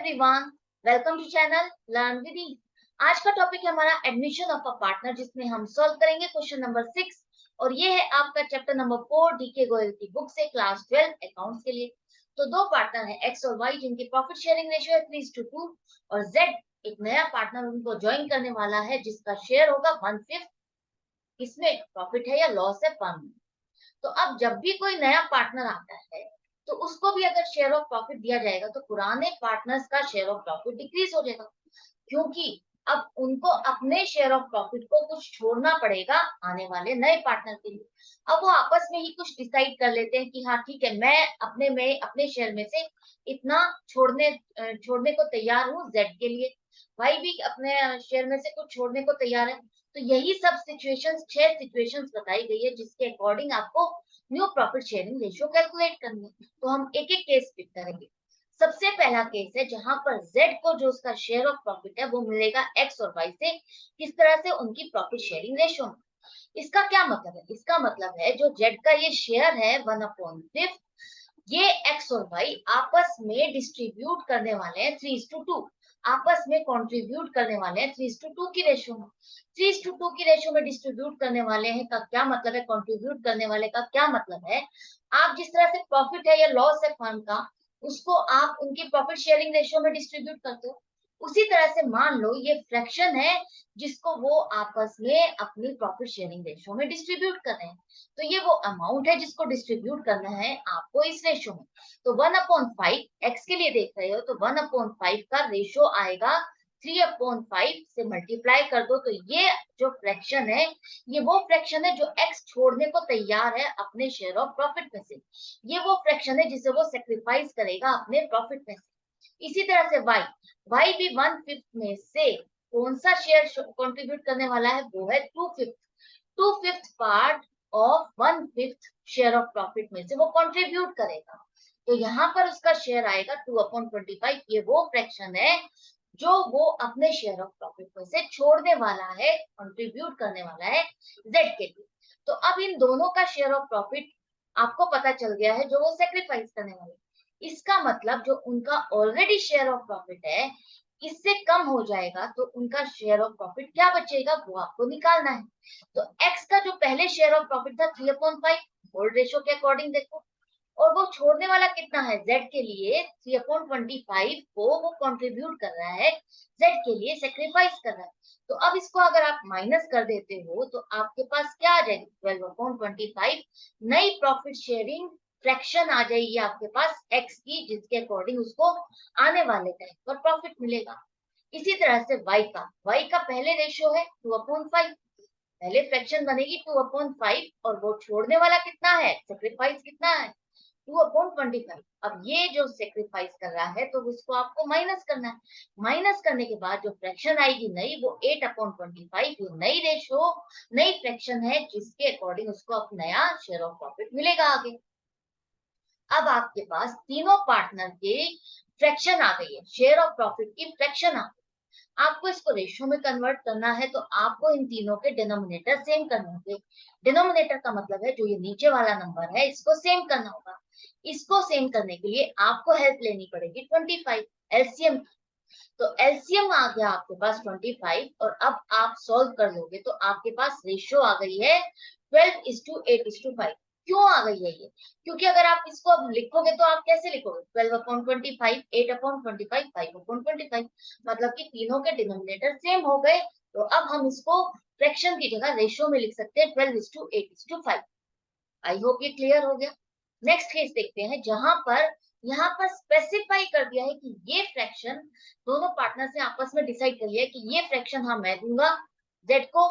Everyone, welcome to channel learn with ease. आज का topic है हमारा एडमिशन ऑफ अ पार्टनर, जिसमें हम सॉल्व करेंगे क्वेश्चन नंबर 6 और ये है आपका चैप्टर नंबर 4 डीके गोयल की बुक से क्लास 12 अकाउंट्स के लिए। तो दो पार्टनर है एक्स और वाई, जिनकी प्रॉफिट शेयरिंग रेशियो है 3:2 और जेड एक नया पार्टनर उनको ज्वाइन करने वाला है जिसका शेयर होगा 1/5। इसमें प्रॉफिट है या लॉस है 1। तो अब जब भी कोई नया पार्टनर आता है तो उसको भी अगर शेयर ऑफ प्रॉफिट दिया जाएगा तो पुराने पार्टनर्स का शेयर ऑफ प्रॉफिट डिक्रीज हो जाएगा, क्योंकि अब उनको अपने शेयर ऑफ प्रॉफिट को कुछ छोड़ना पड़ेगा आने वाले नए पार्टनर के लिए। अब वो आपस में ही कुछ डिसाइड कर लेते हैं कि हाँ ठीक है, मैं अपने शेयर में से इतना छोड़ने को तैयार हूँ जेड के लिए, भाई भी अपने शेयर में से कुछ छोड़ने को तैयार है। तो यही सब सिचुएशंस, 6 सिचुएशंस बताई गई है जिसके अकॉर्डिंग आपको new profit sharing ratio calculate करनी है। तो हम एक एक केस पिक करेंगे। सबसे पहला केस है जहां पर Z को जो उसका शेयर ऑफ प्रॉफिट है वो मिलेगा X और Y से। किस तरह से? उनकी प्रॉफिट शेयरिंग रेशियो। इसका क्या मतलब है? इसका मतलब है जो Z का ये शेयर है 1/5, ये X और Y आपस में डिस्ट्रीब्यूट करने वाले हैं 3:2। आपस में कंट्रीब्यूट करने वाले हैं 3:2 की रेशियो में। 3:2 की रेशियो में डिस्ट्रीब्यूट करने वाले हैं का क्या मतलब है? कंट्रीब्यूट करने वाले का क्या मतलब है? आप जिस तरह से प्रॉफिट है या लॉस है फर्म का, उसको आप उनकी प्रॉफिट शेयरिंग रेशियो में डिस्ट्रीब्यूट करते हो। उसी तरह से मान लो ये फ्रैक्शन है जिसको वो आपस में अपनी प्रॉफिट शेयरिंग रेशियो में डिस्ट्रीब्यूट कर रहे हैं। तो ये वो अमाउंट है जिसको डिस्ट्रीब्यूट करना है आपको इस रेशियो में। तो 1/5 एक्स के लिए देख रहे हो तो 1/5 का रेशियो आएगा 3/5 से मल्टीप्लाई कर दो। तो ये जो फ्रैक्शन है ये वो फ्रैक्शन है जो एक्स छोड़ने को तैयार है अपने शेयर ऑफ प्रॉफिट में से। ये वो फ्रैक्शन है जिसे वो सेक्रीफाइस करेगा अपने प्रॉफिट में से। इसी तरह से वाई, वाई भी 1/5 में से कौन सा शेयर कंट्रीब्यूट करने वाला है? वो है 2/5। 2/5 part of 1/5 share of profit में से वो कंट्रीब्यूट करेगा। तो यहाँ पर उसका शेयर आएगा 2/25। ये वो फ्रैक्शन है जो वो अपने शेयर ऑफ प्रॉफिट में से छोड़ने वाला है, कंट्रीब्यूट करने वाला है जेड के लिए। तो अब इन दोनों का शेयर ऑफ प्रॉफिट आपको पता चल गया है जो वो सेक्रीफाइस करने वाले। इसका मतलब जो उनका ऑलरेडी शेयर ऑफ प्रॉफिट है इससे कम हो जाएगा, तो उनका शेयर ऑफ प्रॉफिट क्या बचेगा वो आपको निकालना है। तो एक्स का जो पहले शेयर ऑफ प्रॉफिट था 3/5, होल्ड रेशियो के अकॉर्डिंग देखो, और वो छोड़ने वाला कितना है जेड के लिए? 3/25 को वो कंट्रीब्यूट कर रहा है, जेड के लिए सेक्रीफाइस कर रहा है। तो अब इसको अगर आप माइनस कर देते हो तो आपके पास क्या आ जाएगी? 12/25 नई प्रॉफिट शेयरिंग फ्रैक्शन आ जाएगी आपके पास एक्स की, जिसके अकॉर्डिंग उसको आने वाले टाइम पर प्रॉफिट मिलेगा। इसी तरह से y का पहले रेशियो है 2/5, पहले फ्रैक्शन बनेगी 2/5 और वो छोड़ने वाला कितना है, सेक्रीफाइस कितना है? 2/25। अब ये जो सेक्रीफाइस कर रहा है तो उसको आपको माइनस करना है। माइनस करने के बाद जो फ्रैक्शन आएगी नई, वो 8/25। ये नई रेशियो, नई फ्रैक्शन है जिसके अकॉर्डिंग उसको अब नया शेयर ऑफ प्रॉफिट मिलेगा आगे। अब आपके पास तीनों पार्टनर के फ्रैक्शन आ गई है, शेयर ऑफ प्रॉफिट की फ्रैक्शन आ गई। आपको इसको रेशियो में कन्वर्ट करना है तो आपको इन तीनों के डिनोमिनेटर सेम करने होंगे। डिनोमिनेटर का मतलब है जो ये नीचे वाला नंबर है इसको सेम करना होगा। इसको सेम करने के लिए आपको हेल्प लेनी पड़ेगी 25 एलसीएम। तो एलसीएम आ गया आपके पास 25 और अब आप सॉल्व कर लोगे तो आपके पास रेशियो आ गई है 12:8:5। क्यों आ गई है ये? क्योंकि अगर आप इसको अब लिखोगे तो आप कैसे लिखोगे? 12/25, 8/25, 5/25, मतलब कि तीनों के डिनोमिनेटर सेम हो गए। तो अब हम इसको फ्रैक्शन की जगह रेशियो में लिख सकते हैं 12:8:5। आई होप ये क्लियर हो गया। नेक्स्ट केस देखते हैं जहां पर यहाँ पर स्पेसिफाई कर दिया है कि ये फ्रैक्शन दोनों पार्टनर से आपस में डिसाइड कर लिया है कि ये फ्रैक्शन हाँ मैं दूंगा जेड को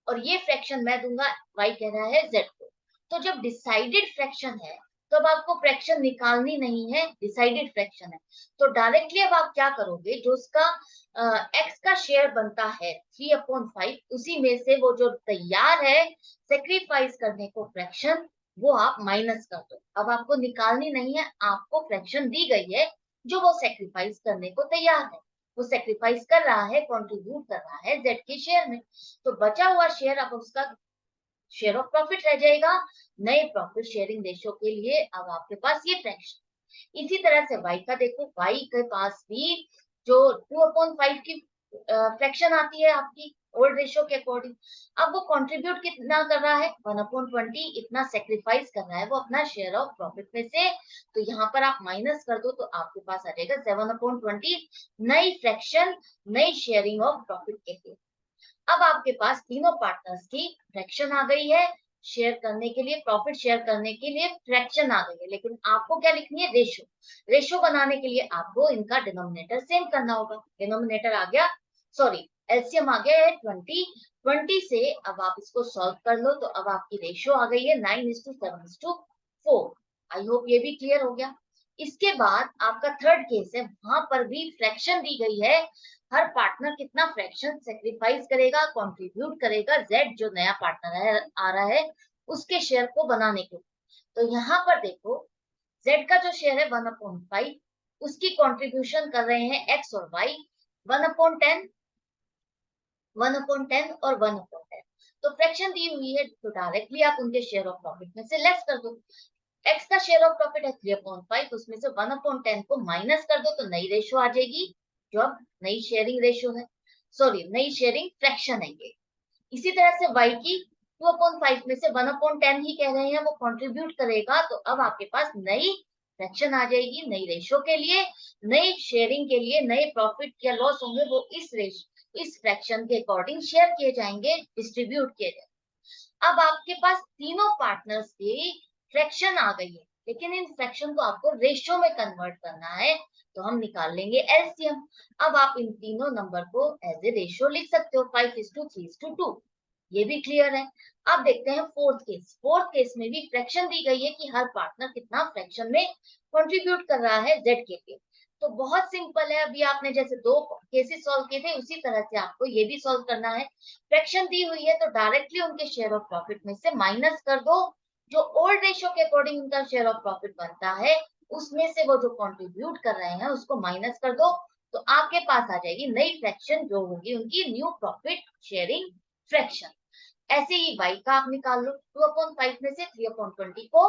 और ये फ्रैक्शन मैं दूंगा, वाई कह रहा है जेड को। तो जब डिसाइडेड फ्रैक्शन है तो अब आपको फ्रैक्शन निकालनी नहीं है, डिसाइडेड फ्रैक्शन है। तो डायरेक्टली अब आप क्या करोगे, जो उसका एक्स का शेयर बनता है 3/5, उसी में से वो जो तैयार है सेक्रीफाइस करने को फ्रैक्शन, वो आप माइनस कर दो। अब आपको निकालनी नहीं है, आपको फ्रैक्शन दी गई है जो वो सेक्रीफाइस करने को तैयार है। वो सेक्रीफाइस कर रहा है, कंट्रीब्यूट कर रहा है जेड के शेयर में। तो बचा हुआ शेयर अब उसका शेयर ऑफ प्रॉफिट रह जाएगा नए प्रॉफिट शेयरिंग रेशियो के लिए। अब आपके पास ये फ्रैक्शन, इसी तरह से y का देखो, y के पास भी जो 2/5 की फ्रैक्शन आती है आपकी ओल्ड रेशियो के अकॉर्डिंग, अब वो कंट्रीब्यूट कितना कर रहा है, 1/20 इतना सेक्रीफाइस कर रहा है वो अपना शेयर ऑफ प्रॉफिट में से। तो यहाँ पर आप माइनस कर दो तो आपके पास आ जाएगा 7/20 नई फ्रैक्शन, नई शेयरिंग ऑफ प्रॉफिट के लिए। अब आपके पास तीनों पार्टनर्स की फ्रैक्शन आ गई है, शेयर करने के लिए, प्रॉफिट शेयर करने के लिए फ्रैक्शन आ गई है, लेकिन आपको क्या लिखनी है, रेशो। रेशो बनाने के लिए आपको इनका डिनोमिनेटर सेम करना होगा। डिनोमिनेटर आ गया, सॉरी एलसीएम आ गया है 20 से। अब आप इसको सॉल्व कर लो तो अब आपकी रेशो आ गई है 9:7:4। आई होप ये भी क्लियर हो गया। इसके बाद आपका थर्ड केस है, वहां पर भी फ्रैक्शन दी गई है, हर पार्टनर कितना फ्रैक्शन सेक्रीफाइस करेगा, कंट्रीब्यूट करेगा जेड जो नया पार्टनर है आ रहा है उसके शेयर को बनाने के। तो यहाँ पर देखो जेड का जो शेयर है 1/5, उसकी कंट्रीब्यूशन कर रहे हैं एक्स और वाई 1/10, 1/10 और 1/10। तो फ्रैक्शन दी हुई है तो डायरेक्टली आप उनके शेयर ऑफ प्रॉफिट में से लेस कर दो। एक्स का शेयर ऑफ प्रॉफिट है 3/5, उसमें से 1/10 को माइनस कर दो तो नई रेशो आ जाएगी, जो अब नई शेयरिंग रेशो है, सॉरी नई शेयरिंग फ्रैक्शन है ये। इसी तरह से y की 2/5 में से 1/10 ही कह रहे हैं वो कंट्रीब्यूट करेगा, तो अब आपके पास नई फ्रैक्शन आ जाएगी, नई रेशो के लिए, नई शेयरिंग के लिए, नए प्रॉफिट या लॉस होंगे वो इस फ्रैक्शन के अकॉर्डिंग शेयर किए जाएंगे, डिस्ट्रीब्यूट किए जाएंगे। अब आपके पास तीनों पार्टनर्स की फ्रैक्शन आ गई है, लेकिन इन फ्रैक्शन को आपको रेशियो में कन्वर्ट करना है, तो हम निकाल लेंगे एलसीएम। अब आप इन तीनों नंबर को एज ए रेशियो लिख सकते हो 5:3:2। ये भी क्लियर है। अब देखते हैं फोर्थ केस। फोर्थ केस में भी फ्रैक्शन दी गई है कि हर पार्टनर कितना फ्रैक्शन में कंट्रीब्यूट कर रहा है जेड के लिए। तो बहुत सिंपल है, अभी आपने जैसे दो केसेस सॉल्व किए थे उसी तरह से आपको ये भी सॉल्व करना है। फ्रैक्शन दी हुई है तो डायरेक्टली उनके शेयर ऑफ प्रॉफिट में से माइनस कर दो, जो ओल्ड रेशियो के अकॉर्डिंग उनका शेयर ऑफ प्रॉफिट बनता है उसमें से वो जो कंट्रीब्यूट कर रहे हैं उसको माइनस कर दो, तो आपके पास आ जाएगी नई फ्रैक्शन जो होगी उनकी न्यू प्रॉफिट शेयरिंग फ्रैक्शन। ऐसे ही y का आप निकाल लो, 2/5 में से 3/20 को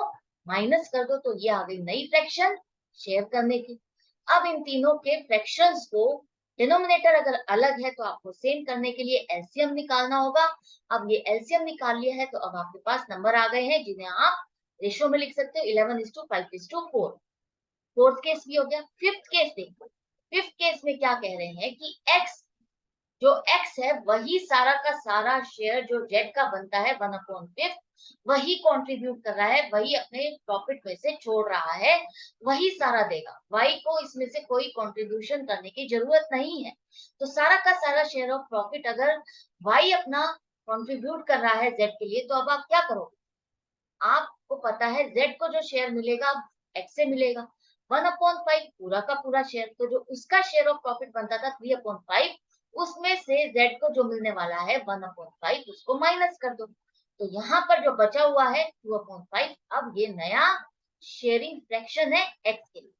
माइनस कर दो तो ये आ गई नई फ्रैक्शन शेयर करने की। अब इन तीनों के फ्रैक्शंस को डिनोमिनेटर अगर अलग है तो आपको सेम करने के लिए एलसीएम निकालना होगा। अब ये एलसीएम निकाल लिया है तो अब आपके पास नंबर आ गए हैं जिन्हें आप रेशो में लिख सकते हो 11:5:4। फोर्थ केस भी हो गया। फिफ्थ केस देखो, फिफ्थ केस में क्या कह रहे हैं कि x जो x है वही सारा का सारा शेयर जो z का बनता है 1/5 वही कंट्रीब्यूट कर रहा है, वही अपने प्रॉफिट में से छोड़ रहा है, वही सारा देगा। y को इसमें से कोई कंट्रीब्यूशन करने की जरूरत नहीं है। तो सारा का सारा शेयर ऑफ प्रॉफिट अगर y अपना कंट्रीब्यूट कर रहा है z के लिए, तो अब आप क्या करोगे, आपको पता है z को जो शेयर मिलेगा x से मिलेगा 1/5 पूरा का पूरा शेयर, तो जो उसका शेयर ऑफ प्रॉफिट बनता था 3/5 उसमें से z को जो मिलने वाला है 1/5 उसको माइनस कर दो, तो यहाँ पर जो बचा हुआ है 2/5। अब ये नया शेयरिंग फ्रैक्शन है x के लिए,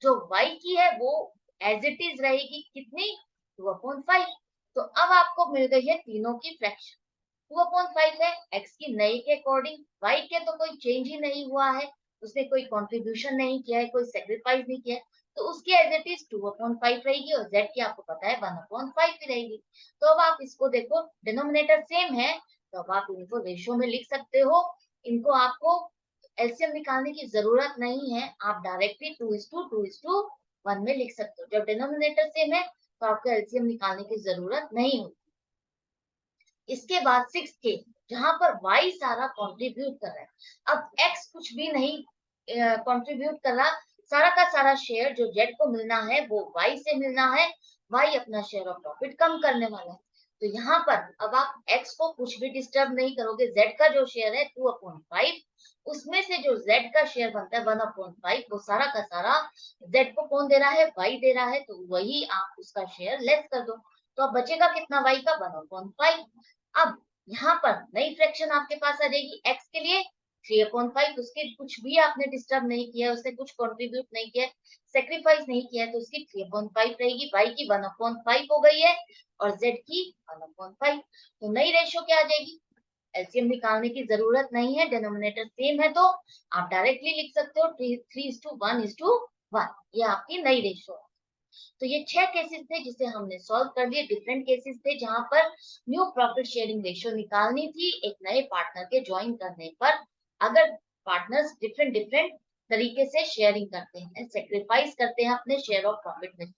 जो y की है वो एज इट इज रहेगी कितनी, 2/5। तो अब आपको मिल गई है तीनों की फ्रैक्शन। 2/5 है x की नई के अकॉर्डिंग, y के तो कोई चेंज ही नहीं हुआ है, उसने कोई कंट्रीब्यूशन नहीं किया है, कोई सेक्रीफाइस नहीं किया है, तो उसकी एज इट इज 2/5 रहेगी और z की आपको पता है 1/5 ही रहेगी। तो अब आप इसको देखो डिनोमिनेटर सेम है, तो अब आप इनको रेशियो में लिख सकते हो। इनको आपको एलसीएम निकालने की जरूरत नहीं है, आप डायरेक्टली 2:2:1 में लिख सकते हो। जब डिनोमिनेटर सेम है तो आपको एलसीएम निकालने की जरूरत नहीं होती। इसके बाद सिक्स के, जहां पर y सारा कंट्रीब्यूट कर रहा है, अब x कुछ भी नहीं कंट्रीब्यूट कर रहा, सारा का सारा शेयर जो z को मिलना है वो y से मिलना है, y अपना शेयर ऑफ प्रॉफिट कम करने वाला है। तो यहाँ पर अब आप x को कुछ भी डिस्टर्ब नहीं करोगे, z का जो शेयर है 2/5 उसमें से जो z का शेयर बनता है 1/5 वो सारा का सारा z को कौन दे रहा है, y दे रहा है, तो वही आप उसका शेयर लेस कर दो, तो अब बचेगा कितना y का 1/5। अब यहाँ पर नई फ्रैक्शन आपके पास आ जाएगी x के लिए 3/5, उसके कुछ भी आपने डिस्टर्ब नहीं किया, उसने कुछ कंट्रीब्यूट नहीं किया, सेक्रीफाइस नहीं किया, तो उसकी 3/5 रहेगी, y की 1/5 हो गई है और z की 1/5। तो नई रेशियो क्या आ जाएगी, एलसीएम निकालने की जरूरत नहीं है, डिनोमिनेटर सेम है, तो आप डायरेक्टली लिख सकते हो 3:1:2। 1, ये आपकी नई रेशो है। तो ये 6 केसेस थे जिसे हमने सॉल्व कर दिए। डिफरेंट केसेस थे जहां पर न्यू प्रॉफिट शेयरिंग रेशियो निकालनी थी एक नए पार्टनर के ज्वाइन करने पर, अगर पार्टनर्स डिफरेंट डिफरेंट तरीके से शेयरिंग करते हैं, सेक्रीफाइस करते हैं अपने शेयर ऑफ प्रॉफिट में।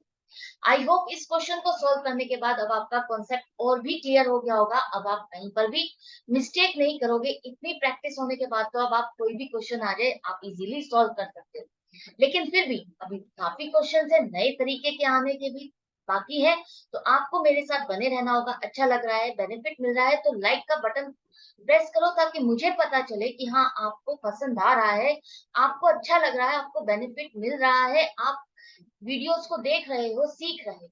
आई होप इस क्वेश्चन को सॉल्व करने के बाद अब आपका कॉन्सेप्ट और भी क्लियर हो गया होगा। अब आप कहीं पर भी मिस्टेक नहीं करोगे। इतनी प्रैक्टिस होने के बाद तो अब आप कोई भी क्वेश्चन आ जाए आप इजीली सॉल्व कर सकते हो। लेकिन फिर भी अभी काफी क्वेश्चन है नए तरीके के आने के भी बाकी है, तो आपको मेरे साथ बने रहना होगा। अच्छा लग रहा है, बेनिफिट मिल रहा है तो लाइक का बटन प्रेस करो ताकि मुझे पता चले कि हाँ आपको पसंद आ रहा है, आपको अच्छा लग रहा है, आपको बेनिफिट मिल रहा है, आप वीडियोस को देख रहे हो, सीख रहे हो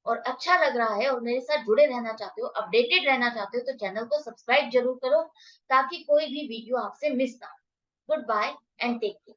और अच्छा लग रहा है और मेरे साथ जुड़े रहना चाहते हो, अपडेटेड रहना चाहते हो तो चैनल को सब्सक्राइब जरूर करो ताकि कोई भी वीडियो आपसे मिस ना हो। Good bye and take care.